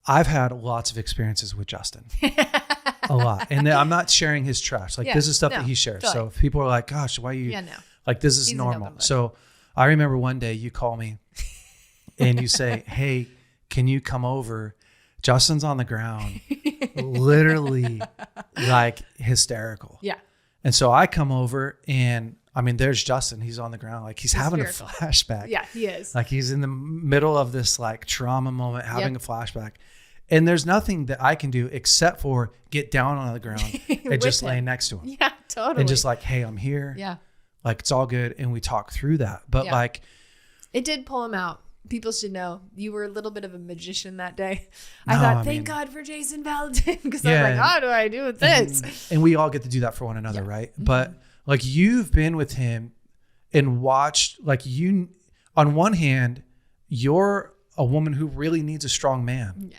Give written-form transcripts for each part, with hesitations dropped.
I've had lots of experiences with Justin. A lot. And I'm not sharing his trash. Like this is stuff that he shares. Totally. So if people are like, gosh, why you like this is normal. So I remember one day you call me and you say, hey, can you come over? Justin's on the ground, literally like hysterical. Yeah. And so I come over and I mean, there's Justin. He's on the ground. Like he's having a flashback. Yeah, he is. Like he's in the middle of this like trauma moment, having a flashback. And there's nothing that I can do except for get down on the ground and just lay next to him. Yeah, totally. And just like, hey, I'm here. Yeah. Like it's all good. And we talk through that. But like. It did pull him out. People should know you were a little bit of a magician that day. I thought, thank God for Jason Valentin. Because I was like, how do I do with this? And we all get to do that for one another, right? Mm-hmm. But like you've been with him and watched, like you, on one hand, you're a woman who really needs a strong man,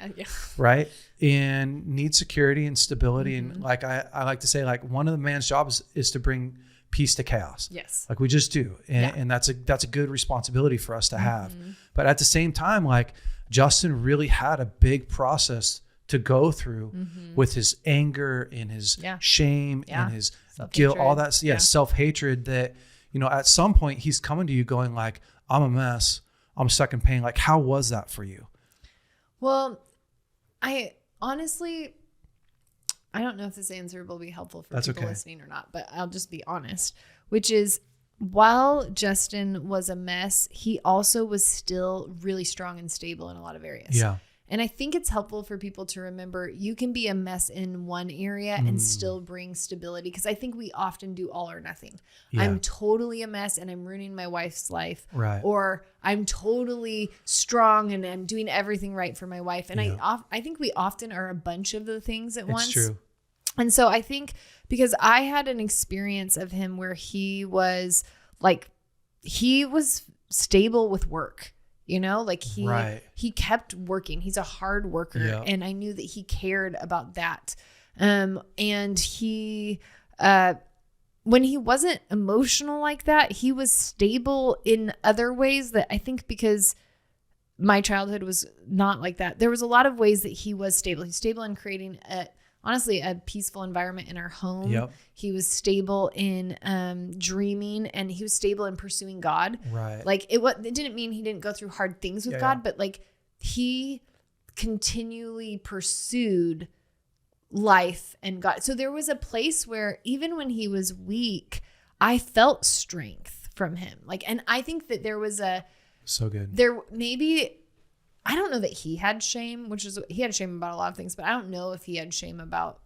right? And needs security and stability. Mm-hmm. And like I like to say, like one of the man's jobs is to bring peace to chaos. Yes. Like we just do. And that's a good responsibility for us to have. Mm-hmm. But at the same time, like Justin really had a big process to go through with his anger and his shame and his guilt, all that. Self-hatred that, you know, at some point he's coming to you going like, I'm a mess. I'm stuck in pain. Like, how was that for you? Well, I honestly, I don't know if this answer will be helpful for people listening or not, but I'll just be honest, which is while Justin was a mess, he also was still really strong and stable in a lot of areas. Yeah. And I think it's helpful for people to remember you can be a mess in one area and still bring stability. Because I think we often do all or nothing. Yeah. I'm totally a mess and I'm ruining my wife's life. Right. Or I'm totally strong and I'm doing everything right for my wife. And I think we often are a bunch of the things at once. It's true. And so I think because I had an experience of him where he was stable with work. You know, like he kept working. He's a hard worker. Yeah. And I knew that he cared about that. And he, when he wasn't emotional like that, he was stable in other ways that I think because my childhood was not like that. There was a lot of ways that he was stable. He's stable in creating honestly, a peaceful environment in our home. Yep. He was stable in dreaming, and he was stable in pursuing God. Right. Like it didn't mean he didn't go through hard things with God, but like he continually pursued life and God. So there was a place where even when he was weak, I felt strength from him. Like, and I think that there was so good. I don't know that he had shame, he had shame about a lot of things, but I don't know if he had shame about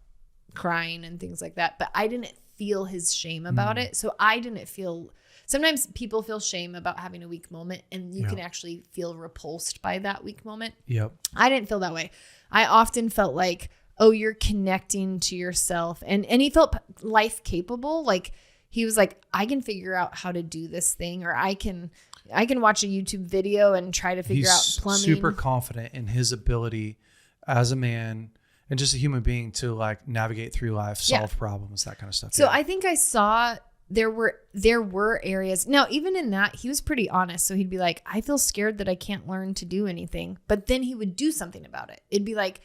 crying and things like that. But I didn't feel his shame about it. So I didn't feel, sometimes people feel shame about having a weak moment and you can actually feel repulsed by that weak moment. Yep. I didn't feel that way. I often felt like, oh, you're connecting to yourself. And he felt life capable. Like he was like, I can figure out how to do this thing, or I can watch a YouTube video and try to figure out plumbing. He's super confident in his ability as a man and just a human being to like navigate through life, solve problems, that kind of stuff. So I think I saw there were areas. Now, even in that, he was pretty honest. So he'd be like, I feel scared that I can't learn to do anything. But then he would do something about it. It'd be like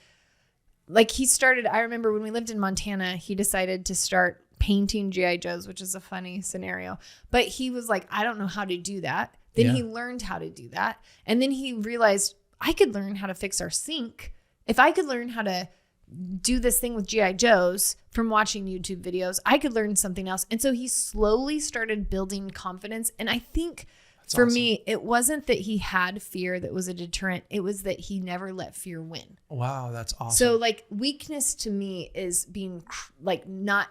he started, I remember when we lived in Montana, he decided to start painting G.I. Joes, which is a funny scenario. But he was like, I don't know how to do that. Then he learned how to do that. And then he realized I could learn how to fix our sink. If I could learn how to do this thing with G.I. Joes from watching YouTube videos, I could learn something else. And so he slowly started building confidence. And I think for me, it wasn't that he had fear that was a deterrent. It was that he never let fear win. Wow, that's awesome. So like weakness to me is being like not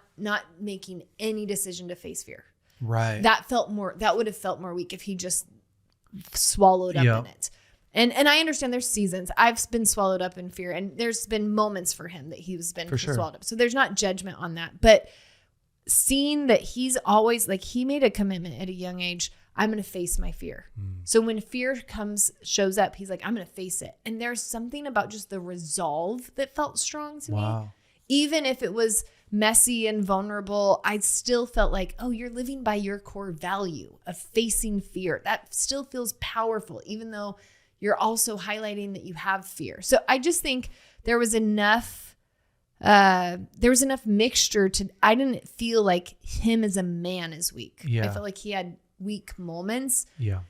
making any decision to face fear. Right. That would have felt more weak if he just swallowed up in it. And I understand there's seasons. I've been swallowed up in fear, and there's been moments for him that he's been swallowed up. So there's not judgment on that. But seeing that he's always like, he made a commitment at a young age, I'm going to face my fear. So when fear shows up, he's like, I'm going to face it. And there's something about just the resolve that felt strong to me. Even if it was messy and vulnerable, I still felt like, oh, you're living by your core value of facing fear. That still feels powerful, even though you're also highlighting that you have fear. So I just think there was enough mixture to, I didn't feel like him as a man is weak. Yeah. I felt like he had weak moments. Yeah.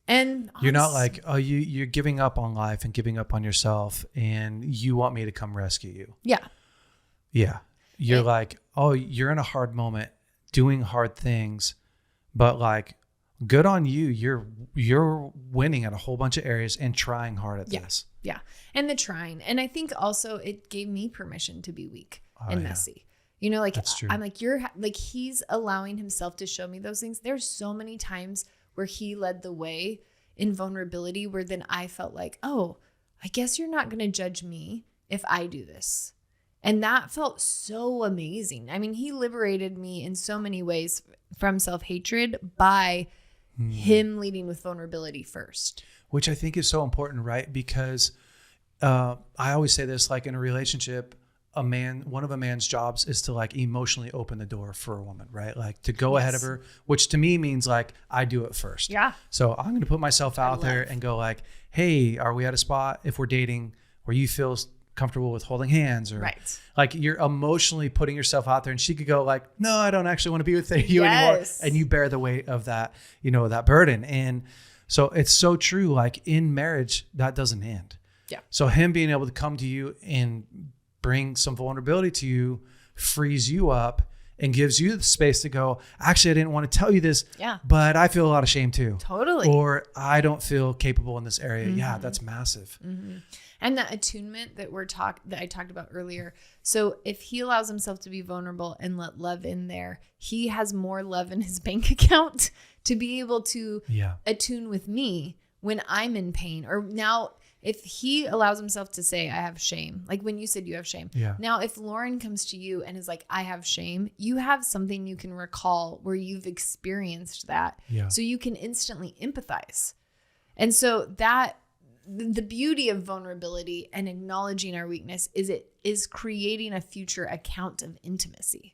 And you're not like, oh, you're giving up on life and giving up on yourself and you want me to come rescue you. Yeah. Yeah. You're like, oh, you're in a hard moment doing hard things, but like, good on you. You're winning at a whole bunch of areas and trying hard at this. Yeah. And the trying. And I think also it gave me permission to be weak and messy. You know, like I'm like, he's allowing himself to show me those things. There's so many times where he led the way in vulnerability where then I felt like, oh, I guess you're not going to judge me if I do this. And that felt so amazing. I mean, he liberated me in so many ways from self-hatred by him leading with vulnerability first. Which I think is so important, right? Because I always say this, like in a relationship, one of a man's jobs is to like emotionally open the door for a woman, right? Like to go ahead of her, which to me means like I do it first. Yeah. So I'm going to put myself out there and go like, hey, are we at a spot if we're dating where you feel comfortable with holding hands, or like you're emotionally putting yourself out there, and she could go like, no, I don't actually want to be with you anymore. And you bear the weight of that, that burden. And so it's so true. Like in marriage, that doesn't end. Yeah. So him being able to come to you and bring some vulnerability to you frees you up and gives you the space to go, actually, I didn't want to tell you this, but I feel a lot of shame too. Totally. Or I don't feel capable in this area. Yeah, that's massive. And that attunement that that I talked about earlier. So if he allows himself to be vulnerable and let love in there, he has more love in his bank account to be able to attune with me when I'm in pain. Or now if he allows himself to say, I have shame, like when you said you have shame. Yeah. Now, if Lauren comes to you and is like, I have shame, you have something you can recall where you've experienced that. Yeah. So you can instantly empathize. And so that, the beauty of vulnerability and acknowledging our weakness is it is creating a future account of intimacy.